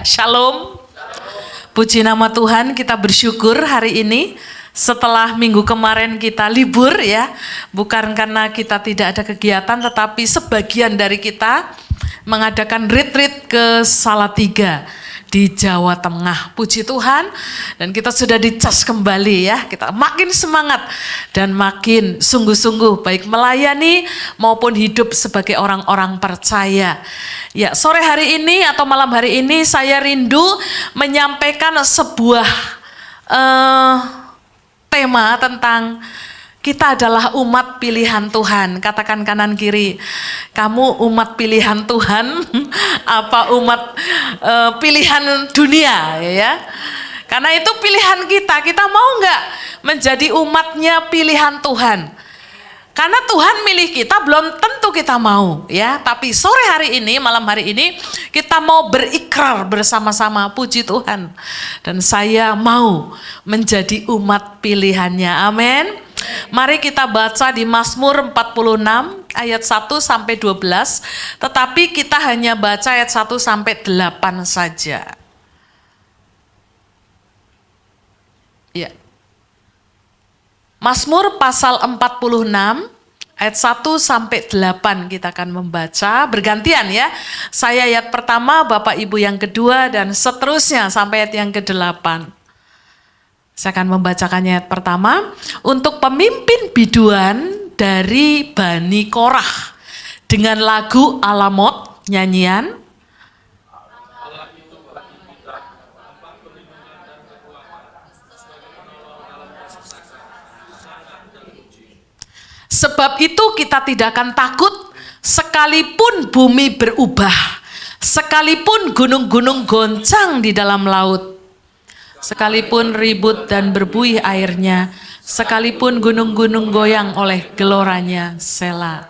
Shalom. Puji nama Tuhan, kita bersyukur hari ini setelah minggu kemarin kita libur ya. Bukan karena kita tidak ada kegiatan, tetapi sebagian dari kita mengadakan retreat ke Salatiga di Jawa Tengah. Puji Tuhan, dan kita sudah dicas kembali ya. Kita makin semangat dan makin sungguh-sungguh baik melayani maupun hidup sebagai orang-orang percaya. Ya, sore hari ini atau malam hari ini saya rindu menyampaikan sebuah tema tentang kita adalah umat pilihan Tuhan. Katakan kanan kiri, kamu umat pilihan Tuhan, apa umat pilihan dunia ya? Karena itu pilihan kita. Kita mau nggak menjadi umatnya pilihan Tuhan? Karena Tuhan milih kita, belum tentu kita mau ya. Tapi sore hari ini, malam hari ini, kita mau berikrar bersama-sama, puji Tuhan. Dan saya mau menjadi umat pilihannya, amin. Mari kita baca di Mazmur 46 ayat 1 sampai 12, tetapi kita hanya baca ayat 1 sampai 8 saja. Ya. Mazmur pasal 46 ayat 1 sampai 8 kita akan membaca bergantian ya. Saya ayat pertama, Bapak Ibu yang kedua, dan seterusnya sampai ayat yang ke-8. Saya akan membacakannya ayat pertama. Untuk pemimpin biduan dari Bani Korah dengan lagu Alamot, nyanyian. Sebab itu kita tidak akan takut sekalipun bumi berubah, sekalipun gunung-gunung goncang di dalam laut, sekalipun ribut dan berbuih airnya, sekalipun gunung-gunung goyang oleh geloranya. Selah.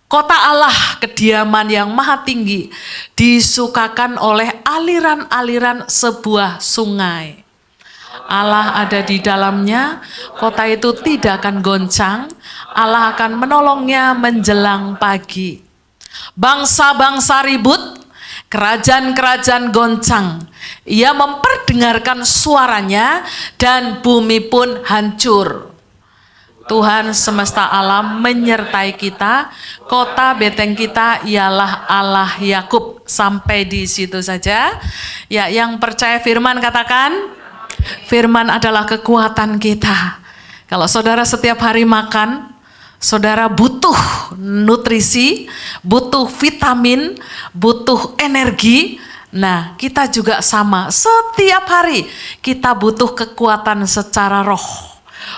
Kota Allah, kediaman yang maha tinggi, disukakan oleh aliran-aliran sebuah sungai. Allah ada di dalamnya, kota itu tidak akan goncang, Allah akan menolongnya menjelang pagi. Bangsa-bangsa ribut, kerajaan-kerajaan goncang, ia memperdengarkan suaranya dan bumi pun hancur. Tuhan semesta alam menyertai kita, kota beteng kita ialah Allah Yakub. Sampai di situ saja. Ya, yang percaya firman katakan, firman adalah kekuatan kita. Kalau saudara setiap hari makan, saudara butuh nutrisi, butuh vitamin, butuh energi. Nah, kita juga sama. Setiap hari kita butuh kekuatan secara roh.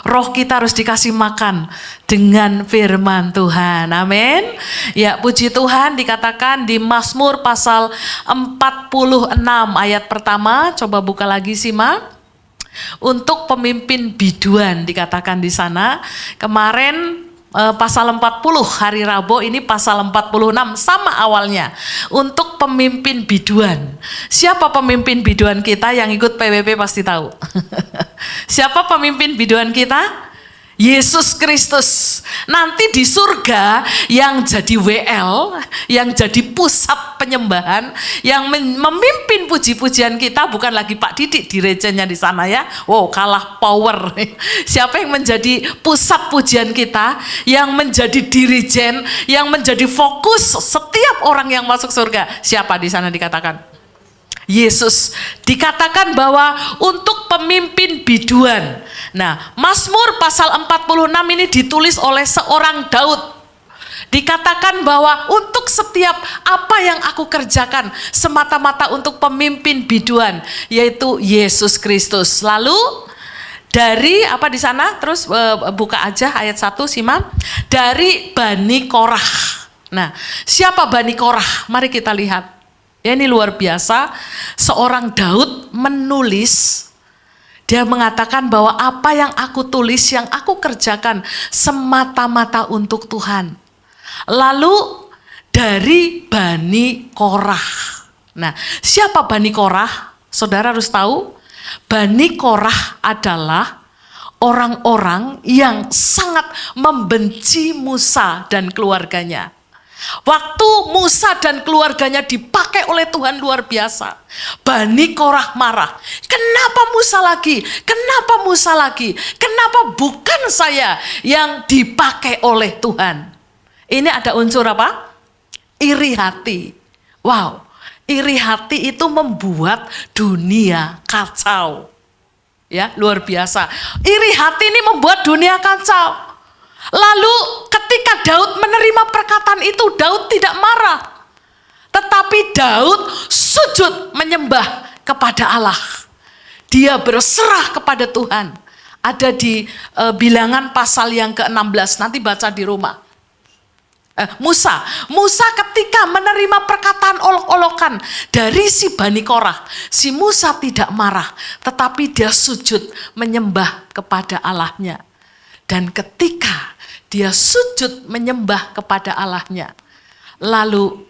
Roh kita harus dikasih makan dengan firman Tuhan. Amin. Ya, puji Tuhan, dikatakan di Mazmur pasal 46 ayat pertama. Coba buka lagi simak. Untuk pemimpin biduan dikatakan di sana. Kemarin pasal 40 hari Rabu, ini pasal 46 sama awalnya. Untuk pemimpin biduan. Siapa pemimpin biduan kita? Yang ikut PWP pasti tahu. Siapa pemimpin biduan kita? Yesus Kristus. Nanti di surga yang jadi WL, yang jadi pusat penyembahan, yang memimpin puji-pujian kita bukan lagi Pak Didik dirijennya di sana ya. Wow, kalah power. Siapa yang menjadi pusat pujian kita, yang menjadi dirijen, yang menjadi fokus setiap orang yang masuk surga? Siapa di sana dikatakan? Yesus. Dikatakan bahwa untuk pemimpin biduan. Nah, Mazmur pasal 46 ini ditulis oleh seorang Daud. Dikatakan bahwa untuk setiap apa yang aku kerjakan semata-mata untuk pemimpin biduan, yaitu Yesus Kristus. Lalu dari apa di sana? Terus buka aja ayat 1 simak. Dari Bani Korah. Nah, siapa Bani Korah? Mari kita lihat. Ya, ini luar biasa, seorang Daud menulis, dia mengatakan bahwa apa yang aku tulis, yang aku kerjakan semata-mata untuk Tuhan. Lalu dari Bani Korah. Nah, siapa Bani Korah? Saudara harus tahu, Bani Korah adalah orang-orang yang sangat membenci Musa dan keluarganya. Waktu Musa dan keluarganya dipakai oleh Tuhan luar biasa. Bani Korah marah. Kenapa Musa lagi? Kenapa Musa lagi? Kenapa bukan saya yang dipakai oleh Tuhan? Ini ada unsur apa? Iri hati. Wow, iri hati itu membuat dunia kacau. Ya, luar biasa. Iri hati ini membuat dunia kacau. Lalu ketika Daud menerima perkataan itu, Daud tidak marah. Tetapi Daud sujud menyembah kepada Allah. Dia berserah kepada Tuhan. Ada di Bilangan pasal yang ke-16, nanti baca di rumah. Musa ketika menerima perkataan olok-olokan dari si Bani Korah, si Musa tidak marah, tetapi dia sujud menyembah kepada Allahnya. Dan ketika dia sujud menyembah kepada Allahnya, lalu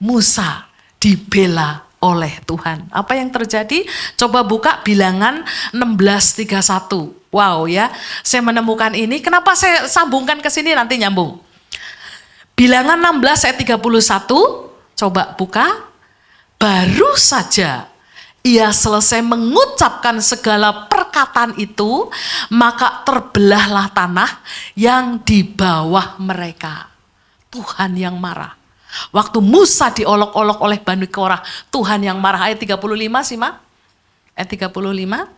Musa dibela oleh Tuhan. Apa yang terjadi? Coba buka Bilangan 16:31. Wow ya, saya menemukan ini. Kenapa saya sambungkan ke sini, nanti nyambung. Bilangan 16 ayat 31, coba buka. Baru saja ia selesai mengucapkan segala perkataan itu, maka terbelahlah tanah yang di bawah mereka. Tuhan yang marah. Waktu Musa diolok-olok oleh Bani Korah, Tuhan yang marah. Ayat 35 sih, Ma. Ayat 35.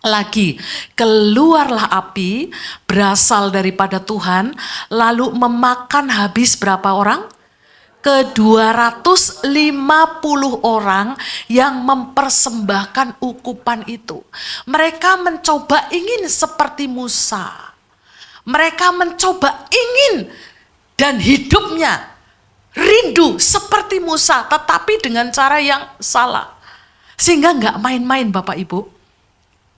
Lagi, keluarlah api berasal daripada Tuhan, lalu memakan habis berapa orang? Ke-250 orang yang mempersembahkan ukupan itu. Mereka mencoba ingin seperti Musa. Mereka mencoba ingin dan hidupnya rindu seperti Musa, tetapi dengan cara yang salah. Sehingga nggak main-main Bapak Ibu.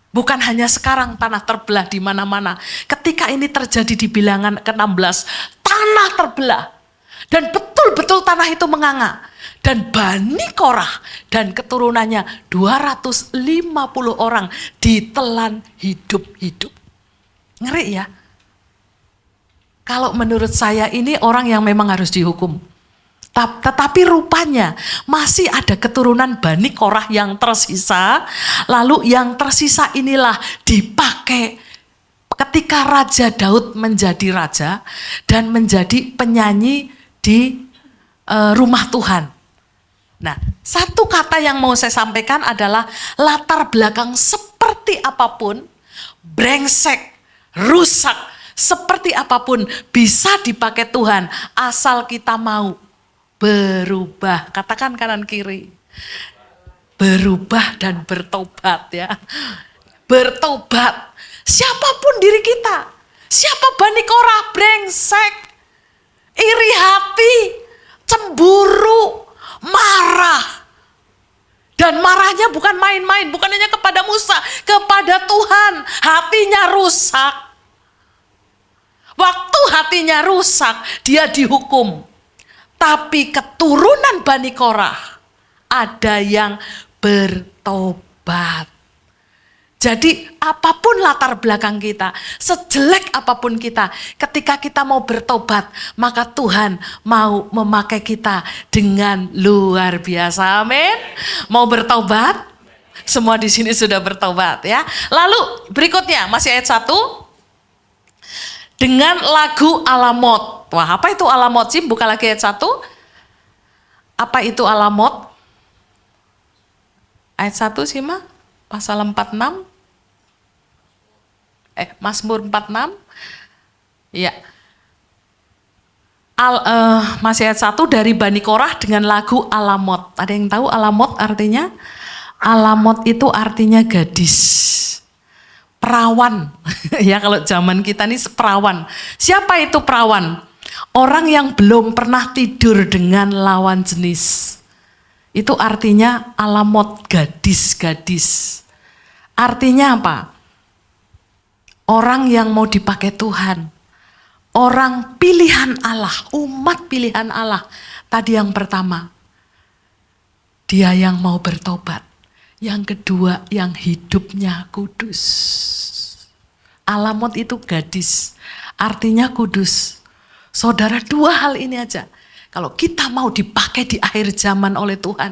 Bukan hanya sekarang tanah terbelah di mana-mana. Ketika ini terjadi di Bilangan ke-16, tanah terbelah. Dan betul-betul tanah itu menganga. Dan Bani Korah dan keturunannya 250 orang ditelan hidup-hidup. Ngeri ya. Kalau menurut saya ini orang yang memang harus dihukum. Tetapi rupanya masih ada keturunan Bani Korah yang tersisa. Lalu yang tersisa inilah dipakai ketika Raja Daud menjadi raja dan menjadi penyanyi di rumah Tuhan. Nah, satu kata yang mau saya sampaikan adalah latar belakang seperti apapun, brengsek, rusak, seperti apapun bisa dipakai Tuhan asal kita mau berubah. Katakan kanan kiri. Berubah dan bertobat ya. Bertobat. Siapapun diri kita. Siapa Bani Korah, brengsek, iri hati, cemburu, marah. Dan marahnya bukan main-main, bukan hanya kepada Musa, kepada Tuhan. Hatinya rusak. Waktu hatinya rusak, dia dihukum. Tapi keturunan Bani Korah ada yang bertobat. Jadi apapun latar belakang kita, sejelek apapun kita, ketika kita mau bertobat, maka Tuhan mau memakai kita dengan luar biasa. Amin. Mau bertobat? Semua di sini sudah bertobat ya. Lalu berikutnya masih ayat 1. Dengan lagu Alamot. Wah, apa itu Alamot sih? Buka lagi ayat 1. Apa itu Alamot? Ayat 1 sih, Ma. Pasal 46. Mazmur 46. Iya. Masih ayat 1 dari Bani Korah dengan lagu Alamot. Ada yang tahu Alamot artinya? Alamot itu artinya gadis. Perawan, ya kalau zaman kita ini perawan. Siapa itu perawan? Orang yang belum pernah tidur dengan lawan jenis. Itu artinya Alamot, gadis-gadis. Artinya apa? Orang yang mau dipakai Tuhan. Orang pilihan Allah, umat pilihan Allah. Tadi yang pertama, dia yang mau bertobat. Yang kedua, yang hidupnya kudus. Alamot itu gadis, artinya kudus. Saudara, dua hal ini aja. Kalau kita mau dipakai di akhir zaman oleh Tuhan,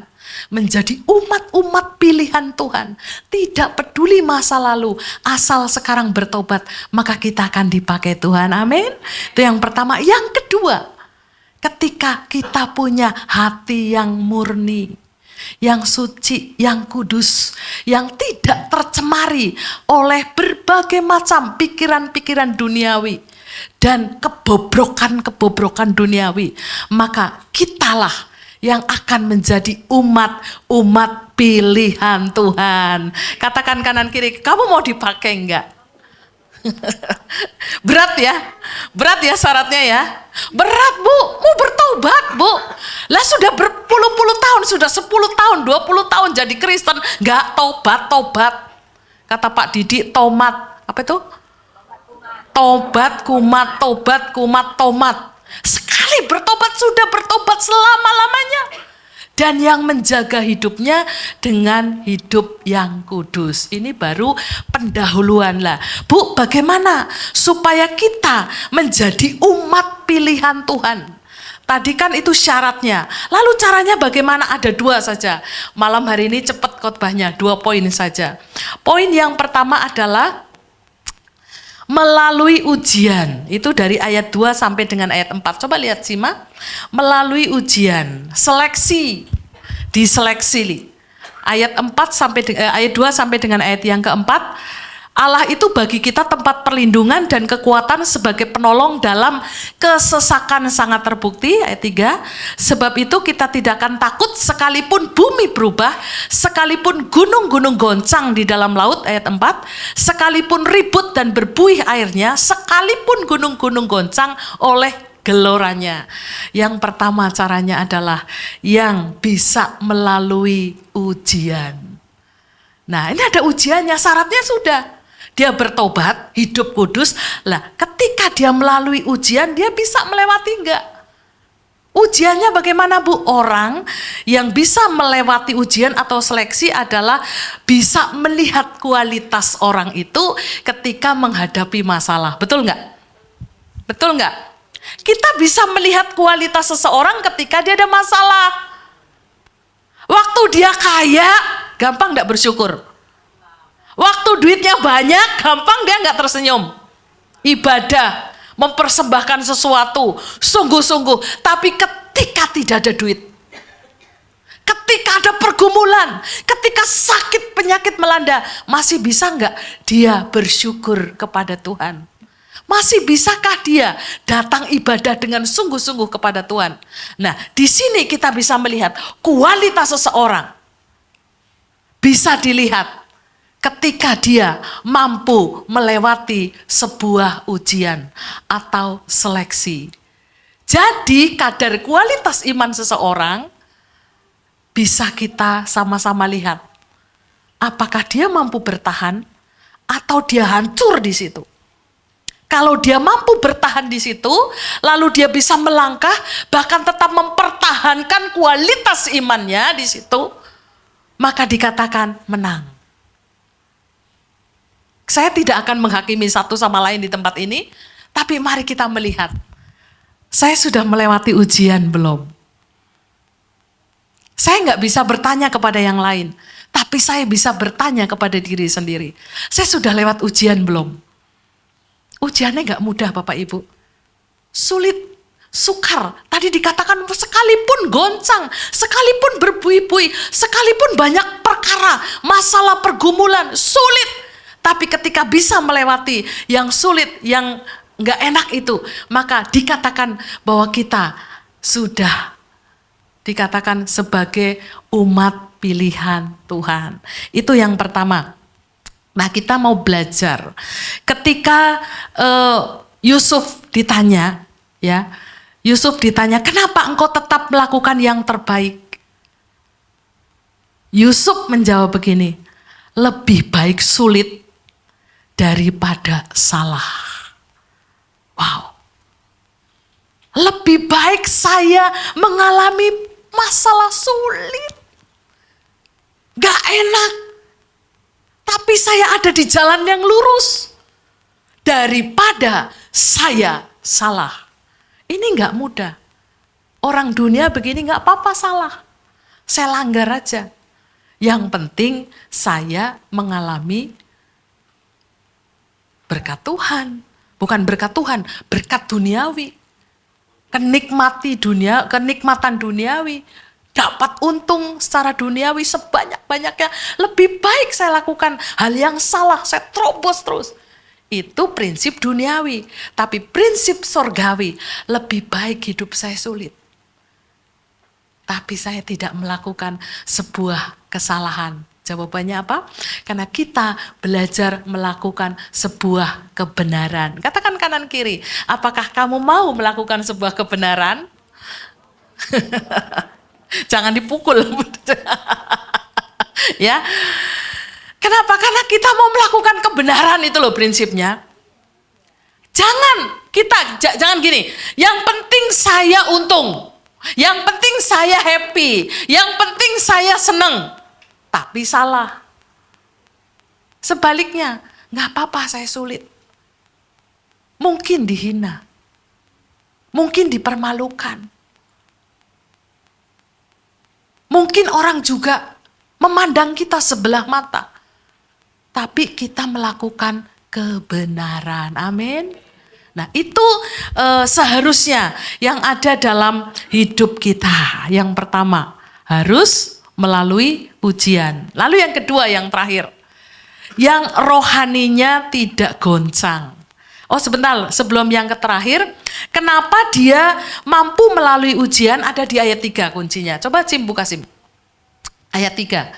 menjadi umat-umat pilihan Tuhan, tidak peduli masa lalu, asal sekarang bertobat, maka kita akan dipakai Tuhan. Amin. Itu yang pertama. Yang kedua, ketika kita punya hati yang murni, yang suci, yang kudus, yang tidak tercemari oleh berbagai macam pikiran-pikiran duniawi dan kebobrokan-kebobrokan duniawi, maka kitalah yang akan menjadi umat pilihan Tuhan. Katakan kanan kiri, kamu mau dipakai enggak? Berat ya syaratnya ya. Berat Bu, mau bertobat Bu. Lah sudah berpuluh-puluh tahun, sudah 10 tahun, 20 tahun jadi Kristen, enggak tobat. Kata Pak Didi, tomat. Apa itu? Tobat, kumat. Sekali bertobat sudah bertobat selama-lamanya. Dan yang menjaga hidupnya dengan hidup yang kudus. Ini baru pendahuluan lah. Bu, bagaimana supaya kita menjadi umat pilihan Tuhan? Tadi kan itu syaratnya. Lalu caranya bagaimana? Ada 2 saja. Malam hari ini cepat khotbahnya, 2 poin saja. Poin yang pertama adalah melalui ujian. Itu dari ayat 2 sampai dengan ayat 4. Coba lihat simak. Melalui ujian, seleksi, diseleksi. Ayat 4 sampai ayat 2 sampai dengan ayat yang keempat. Allah itu bagi kita tempat perlindungan dan kekuatan sebagai penolong dalam kesesakan sangat terbukti. Ayat 3, sebab itu kita tidak akan takut sekalipun bumi berubah, sekalipun gunung-gunung goncang di dalam laut. Ayat 4, sekalipun ribut dan berbuih airnya, sekalipun gunung-gunung goncang oleh geloranya. Yang pertama caranya adalah yang bisa melalui ujian. Nah, ini ada ujiannya, syaratnya sudah. Dia bertobat, hidup kudus. Lah, ketika dia melalui ujian, dia bisa melewati enggak? Ujiannya bagaimana Bu? Orang yang bisa melewati ujian atau seleksi adalah bisa melihat kualitas orang itu ketika menghadapi masalah. Betul enggak? Betul enggak? Kita bisa melihat kualitas seseorang ketika dia ada masalah. Waktu dia kaya, gampang enggak bersyukur? Waktu duitnya banyak, gampang dia nggak tersenyum. Ibadah, mempersembahkan sesuatu, sungguh-sungguh. Tapi ketika tidak ada duit, ketika ada pergumulan, ketika sakit penyakit melanda, masih bisa nggak dia bersyukur kepada Tuhan? Masih bisakah dia datang ibadah dengan sungguh-sungguh kepada Tuhan? Nah, di sini kita bisa melihat kualitas seseorang. Bisa dilihat ketika dia mampu melewati sebuah ujian atau seleksi. Jadi kadar kualitas iman seseorang bisa kita sama-sama lihat. Apakah dia mampu bertahan atau dia hancur di situ? Kalau dia mampu bertahan di situ, lalu dia bisa melangkah, bahkan tetap mempertahankan kualitas imannya di situ, maka dikatakan menang. Saya tidak akan menghakimi satu sama lain di tempat ini, tapi mari kita melihat. Saya sudah melewati ujian belum? Saya nggak bisa bertanya kepada yang lain, tapi saya bisa bertanya kepada diri sendiri. Saya sudah lewat ujian belum? Ujiannya nggak mudah Bapak Ibu. Sulit, sukar. Tadi dikatakan sekalipun goncang, sekalipun berbuih-buih, sekalipun banyak perkara, masalah pergumulan, sulit. Tapi ketika bisa melewati yang sulit, yang nggak enak itu, maka dikatakan bahwa kita sudah dikatakan sebagai umat pilihan Tuhan. Itu yang pertama. Nah, kita mau belajar. Ketika Yusuf ditanya, ya, Yusuf ditanya, kenapa engkau tetap melakukan yang terbaik? Yusuf menjawab begini, lebih baik sulit daripada salah. Wow. Lebih baik saya mengalami masalah sulit. Gak enak. Tapi saya ada di jalan yang lurus. Daripada saya salah. Ini gak mudah. Orang dunia begini nggak apa-apa salah. Saya langgar aja. Yang penting saya mengalami berkat Tuhan. Bukan berkat Tuhan, berkat duniawi. Kenikmatan duniawi. Dapat untung secara duniawi sebanyak-banyaknya. Lebih baik saya lakukan hal yang salah, saya terobos terus. Itu prinsip duniawi. Tapi prinsip sorgawi, lebih baik hidup saya sulit. Tapi saya tidak melakukan sebuah kesalahan. Jawabannya apa? Karena kita belajar melakukan sebuah kebenaran. Katakan kanan kiri, apakah kamu mau melakukan sebuah kebenaran? Jangan dipukul. Ya. Kenapa? Karena kita mau melakukan kebenaran, itu loh prinsipnya. Jangan gini, yang penting saya untung. Yang penting saya happy, yang penting saya seneng. Tapi salah. Sebaliknya, nggak apa-apa saya sulit. Mungkin dihina. Mungkin dipermalukan. Mungkin orang juga memandang kita sebelah mata. Tapi kita melakukan kebenaran. Amin. Nah itu seharusnya yang ada dalam hidup kita. Yang pertama, harus melalui ujian. Lalu yang kedua, yang terakhir. Yang rohaninya tidak goncang. Oh sebentar, sebelum yang terakhir. Kenapa dia mampu melalui ujian, ada di ayat 3 kuncinya. Coba Sim buka Sim. Ayat 3.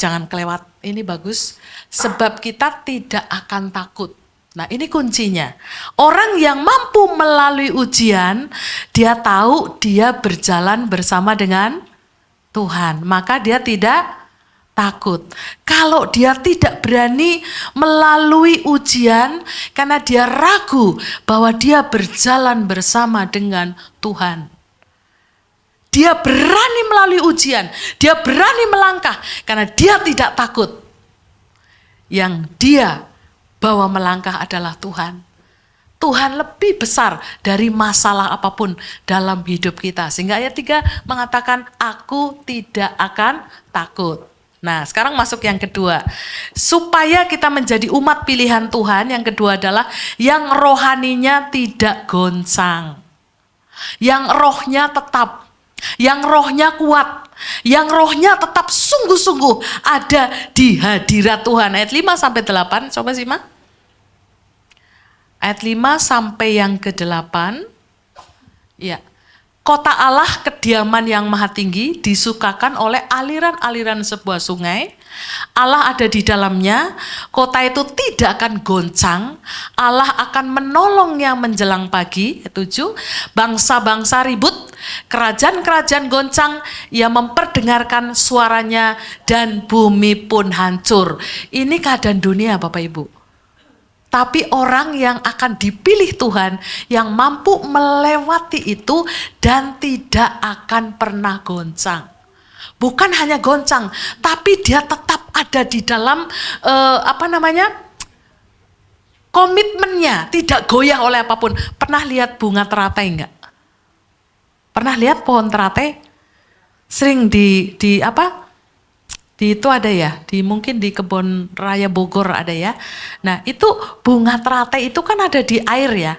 Jangan kelewat, ini bagus. Sebab kita tidak akan takut. Nah ini kuncinya. Orang yang mampu melalui ujian, dia tahu dia berjalan bersama dengan Tuhan. Maka dia tidak takut. Kalau dia tidak berani melalui ujian, karena dia ragu bahwa dia berjalan bersama dengan Tuhan. Dia berani melalui ujian, dia berani melangkah, karena dia tidak takut. Yang dia bahwa melangkah adalah Tuhan. Tuhan lebih besar dari masalah apapun dalam hidup kita. Sehingga ayat 3 mengatakan, aku tidak akan takut. Nah sekarang masuk yang kedua. Supaya kita menjadi umat pilihan Tuhan, yang kedua adalah yang rohaninya tidak goncang. Yang rohnya tetap, yang rohnya kuat, yang rohnya tetap sungguh-sungguh ada di hadirat Tuhan. Ayat 5-8, coba simak. Ayat 5 sampai yang ke-8. Ya. Kota Allah, kediaman yang maha tinggi, disukakan oleh aliran-aliran sebuah sungai. Allah ada di dalamnya, kota itu tidak akan goncang. Allah akan menolongnya menjelang pagi. 7. Bangsa-bangsa ribut, kerajaan-kerajaan goncang, ia memperdengarkan suaranya dan bumi pun hancur. Ini keadaan dunia Bapak Ibu. Tapi orang yang akan dipilih Tuhan, yang mampu melewati itu dan tidak akan pernah goncang. Bukan hanya goncang, tapi dia tetap ada di dalam komitmennya, tidak goyah oleh apapun. Pernah lihat bunga teratai enggak? Pernah lihat pohon teratai? Sering di itu ada ya, mungkin di kebun raya Bogor ada ya. Nah itu bunga teratai itu kan ada di air ya.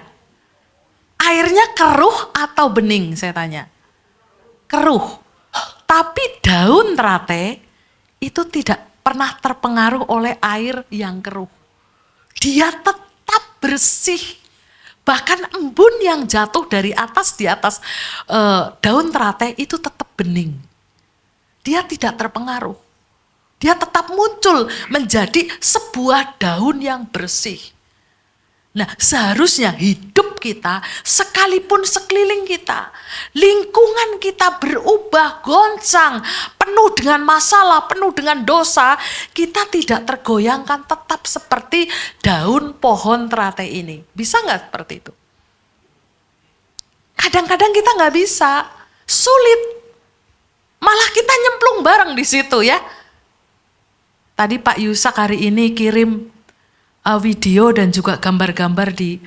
Airnya keruh atau bening saya tanya? Keruh. Tapi daun teratai itu tidak pernah terpengaruh oleh air yang keruh. Dia tetap bersih. Bahkan embun yang jatuh dari atas di atas daun teratai itu tetap bening. Dia tidak terpengaruh. Dia tetap muncul menjadi sebuah daun yang bersih. Nah seharusnya hidup kita, sekalipun sekeliling kita, lingkungan kita berubah, goncang, penuh dengan masalah, penuh dengan dosa, kita tidak tergoyangkan, tetap seperti daun pohon teratai ini. Bisa nggak seperti itu? Kadang-kadang kita nggak bisa, sulit. Malah kita nyemplung bareng di situ ya. Tadi Pak Yusak hari ini kirim video dan juga gambar-gambar di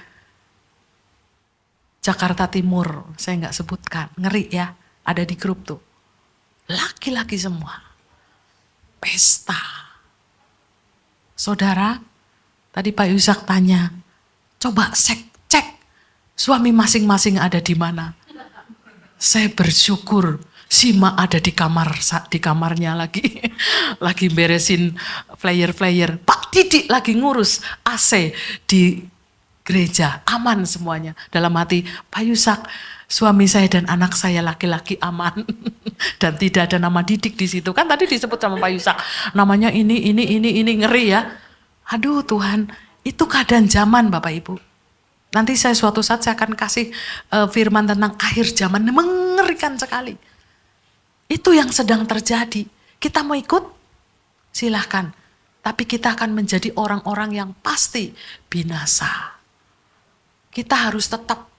Jakarta Timur, saya nggak sebutkan, ngeri ya, ada di grup tuh. Laki-laki semua, pesta. Saudara, tadi Pak Yusak tanya, coba cek suami masing-masing ada di mana. Saya bersyukur Sima ada di kamarnya lagi lagi beresin flyer. Pak Didik lagi ngurus AC di gereja, aman semuanya. Dalam hati, Pak Yusak, suami saya dan anak saya laki-laki aman dan tidak ada nama Didik di situ. Kan tadi disebut sama Pak Yusak, namanya ini ngeri ya. Aduh Tuhan, itu keadaan zaman Bapak Ibu. Nanti suatu saat saya akan kasih firman tentang akhir zaman, mengerikan sekali. Itu yang sedang terjadi. Kita mau ikut? Silahkan. Tapi kita akan menjadi orang-orang yang pasti binasa. Kita harus tetap,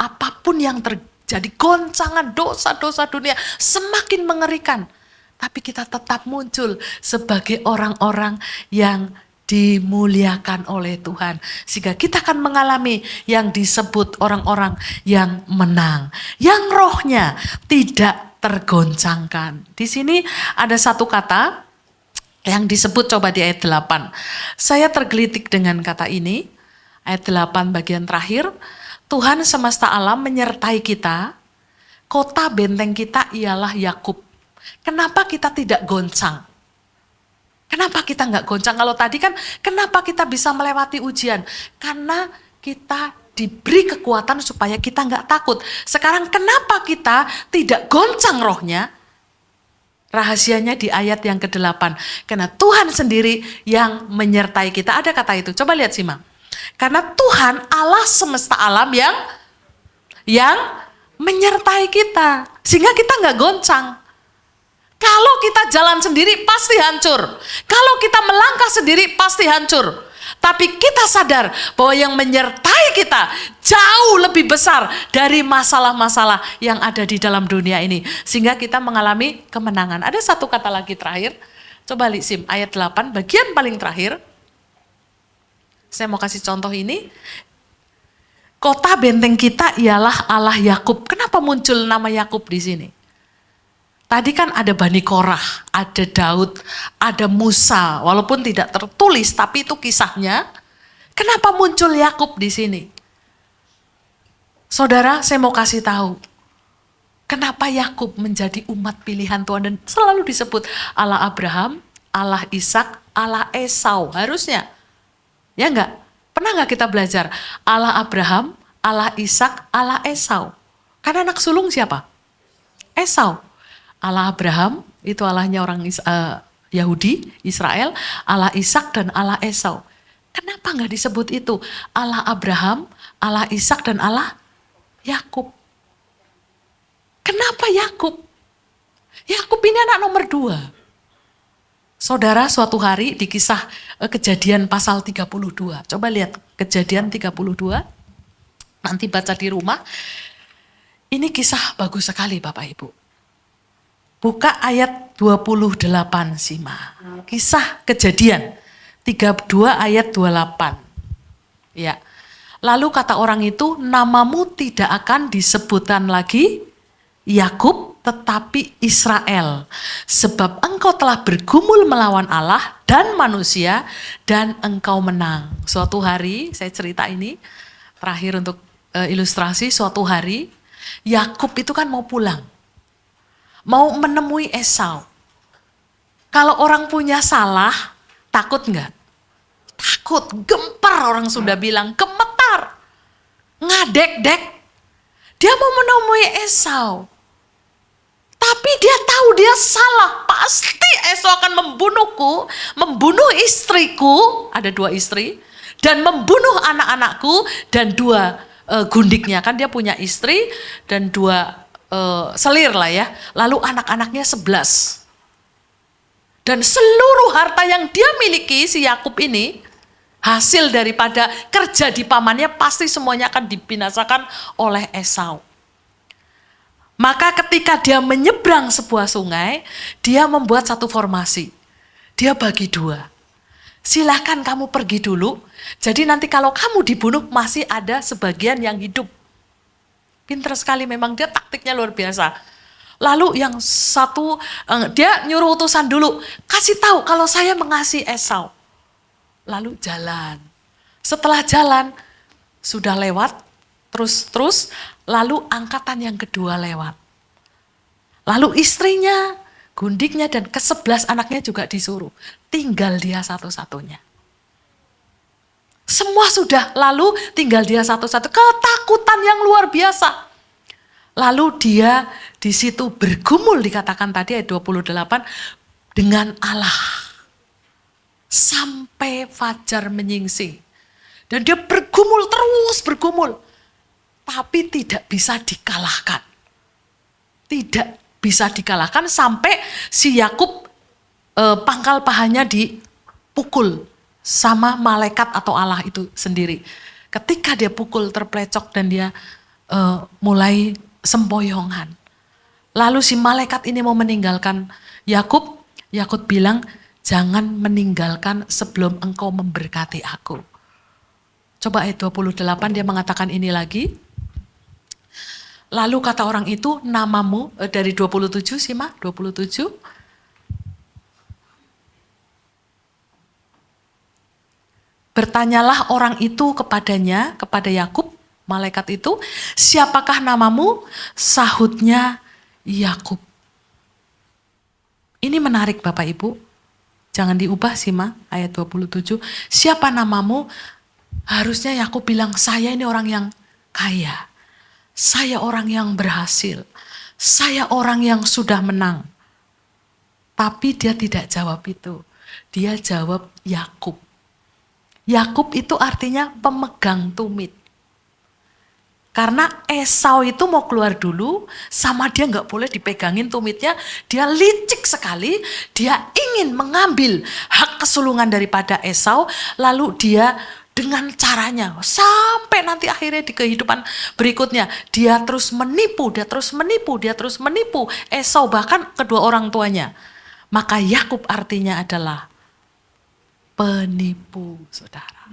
apapun yang terjadi, goncangan dosa-dosa dunia semakin mengerikan. Tapi kita tetap muncul sebagai orang-orang yang dimuliakan oleh Tuhan. Sehingga kita akan mengalami yang disebut orang-orang yang menang. Yang rohnya tidak tergoncangkan. Di sini ada satu kata yang disebut, coba di ayat 8. Saya tergelitik dengan kata ini. Ayat 8 bagian terakhir. Tuhan semesta alam menyertai kita. Kota benteng kita ialah Yakub. Kenapa kita tidak goncang? Kenapa kita nggak goncang? Kalau tadi kan kenapa kita bisa melewati ujian? Karena kita diberi kekuatan supaya kita nggak takut. Sekarang kenapa kita tidak goncang rohnya? Rahasianya di ayat yang ke-8. Karena Tuhan sendiri yang menyertai kita. Ada kata itu. Coba lihat simak. Karena Tuhan Allah semesta alam yang menyertai kita. Sehingga kita nggak goncang. Kalau kita jalan sendiri pasti hancur. Kalau kita melangkah sendiri pasti hancur. Tapi kita sadar bahwa yang menyertai kita jauh lebih besar dari masalah-masalah yang ada di dalam dunia ini. Sehingga kita mengalami kemenangan. Ada satu kata lagi terakhir. Coba lihat Sim, ayat 8 bagian paling terakhir. Saya mau kasih contoh ini. Kota benteng kita ialah Allah Yakub. Kenapa muncul nama Yakub di sini? Tadi kan ada Bani Korah, ada Daud, ada Musa. Walaupun tidak tertulis, tapi itu kisahnya. Kenapa muncul Yakub di sini? Saudara, saya mau kasih tahu. Kenapa Yakub menjadi umat pilihan Tuhan dan selalu disebut Allah Abraham, Allah Ishak, Allah Esau. Harusnya. Ya enggak? Pernah enggak kita belajar? Allah Abraham, Allah Ishak, Allah Esau. Karena anak sulung siapa? Esau. Allah Abraham, itu Allahnya orang Yahudi, Israel, Allah Ishak dan Allah Esau. Kenapa nggak disebut itu? Allah Abraham, Allah Ishak dan Allah Yakub. Kenapa Yakub? Yakub ini anak nomor 2. Saudara, suatu hari di kisah Kejadian pasal 32. Coba lihat Kejadian 32. Nanti baca di rumah. Ini kisah bagus sekali Bapak Ibu. Buka ayat 28 Sima. Kisah Kejadian 32 ayat 28. Ya. Lalu kata orang itu, namamu tidak akan disebutkan lagi Yakub tetapi Israel. Sebab engkau telah bergumul melawan Allah dan manusia dan engkau menang. Suatu hari, saya cerita ini terakhir untuk ilustrasi, suatu hari Yakub itu kan mau pulang. Mau menemui Esau. Kalau orang punya salah, takut nggak? Takut, gempar orang sudah bilang, gemetar. Ngadek-dek. Dia mau menemui Esau. Tapi dia tahu dia salah. Pasti Esau akan membunuhku, membunuh istriku, ada 2 istri, dan membunuh anak-anakku dan 2 gundiknya. Kan dia punya istri dan 2 selir lah ya. Lalu anak-anaknya 11. Dan seluruh harta yang dia miliki si Yakub ini, hasil daripada kerja di pamannya pasti semuanya akan dibinasakan oleh Esau. Maka ketika dia menyeberang sebuah sungai, dia membuat satu formasi. Dia bagi 2. Silahkan kamu pergi dulu. Jadi nanti kalau kamu dibunuh masih ada sebagian yang hidup. Pinter sekali, memang dia taktiknya luar biasa. Lalu yang satu, dia nyuruh utusan dulu, kasih tahu kalau saya mengasihi Esau. Lalu jalan. Setelah jalan, sudah lewat, terus, lalu angkatan yang kedua lewat. Lalu istrinya, gundiknya, dan ke-11 anaknya juga disuruh. Tinggal dia satu-satunya. Semua sudah, lalu tinggal dia satu-satu. Ketakutan yang luar biasa. Lalu dia di situ bergumul, dikatakan tadi ayat 28, dengan Allah. Sampai fajar menyingsing. Dan dia bergumul, terus bergumul. Tapi tidak bisa dikalahkan. Tidak bisa dikalahkan sampai si Yakub pangkal pahanya dipukul sama malaikat atau Allah itu sendiri. Ketika dia pukul terplecok dan dia mulai sempoyongan. Lalu si malaikat ini mau meninggalkan Yakub. Yakub bilang, jangan meninggalkan sebelum engkau memberkati aku. Coba ayat 28 dia mengatakan ini lagi. Lalu kata orang itu, namamu, dari 27 sih Ma, 27. Bertanyalah orang itu kepadanya, kepada Yakub, malaikat itu, siapakah namamu? Sahutnya Yakub. Ini menarik Bapak Ibu. Jangan diubah sih Ma, ayat 27. Siapa namamu? Harusnya Yakub bilang, saya ini orang yang kaya. Saya orang yang berhasil. Saya orang yang sudah menang. Tapi dia tidak jawab itu. Dia jawab Yakub. Yakub itu artinya pemegang tumit. Karena Esau itu mau keluar dulu, sama dia nggak boleh dipegangin tumitnya. Dia licik sekali, dia ingin mengambil hak kesulungan daripada Esau, lalu dia dengan caranya, sampai nanti akhirnya di kehidupan berikutnya, dia terus menipu, dia terus menipu, dia terus menipu Esau, bahkan kedua orang tuanya. Maka Yakub artinya adalah penipu, saudara.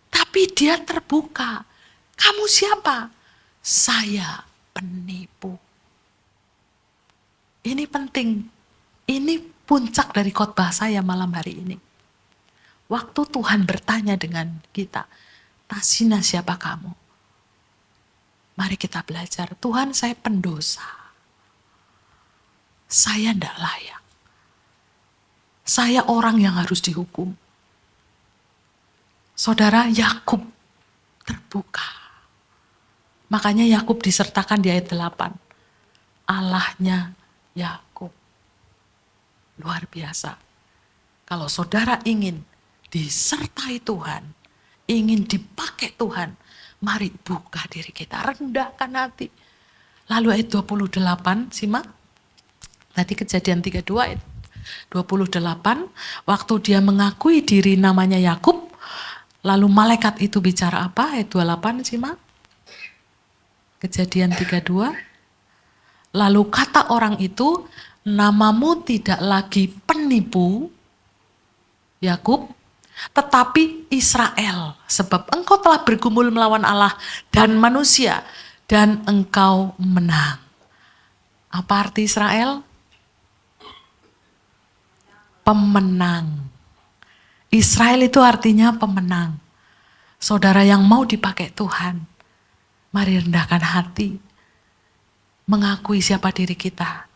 Tapi dia terbuka. Kamu siapa? Saya penipu. Ini penting. Ini puncak dari khotbah saya malam hari ini. Waktu Tuhan bertanya dengan kita, Tasina siapa kamu? Mari kita belajar. Tuhan, saya pendosa. Saya tidak layak. Saya orang yang harus dihukum. Saudara, Yakub terbuka. Makanya Yakub disertakan di ayat 8. Allahnya Yakub. Luar biasa. Kalau saudara ingin disertai Tuhan, ingin dipakai Tuhan, mari buka diri kita, rendahkan hati. Lalu ayat 28, simak. Tadi Kejadian 32 ayat 28, waktu dia mengakui diri namanya Yakub, lalu malaikat itu bicara apa? Ayat 28, simak. Kejadian 32. Lalu kata orang itu, namamu tidak lagi penipu, Yakub, tetapi Israel, sebab engkau telah bergumul melawan Allah dan manusia, dan engkau menang. Apa arti Israel? Pemenang. Israel itu artinya pemenang. Saudara yang mau dipakai Tuhan, mari rendahkan hati, mengakui siapa diri kita,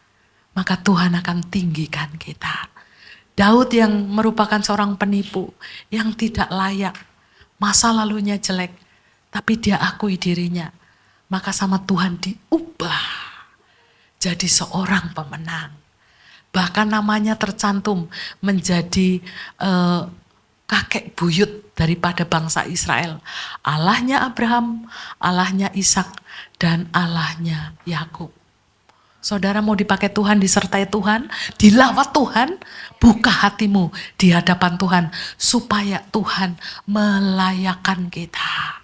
maka Tuhan akan tinggikan kita. Daud yang merupakan seorang penipu, yang tidak layak, masa lalunya jelek, tapi dia akui dirinya, maka sama Tuhan diubah jadi seorang pemenang. Bahkan namanya tercantum menjadi kakek buyut daripada bangsa Israel. Allahnya Abraham, Allahnya Ishak, dan Allahnya Yakub. Saudara mau dipakai Tuhan, disertai Tuhan, dilawat Tuhan, buka hatimu di hadapan Tuhan supaya Tuhan melayakkan kita.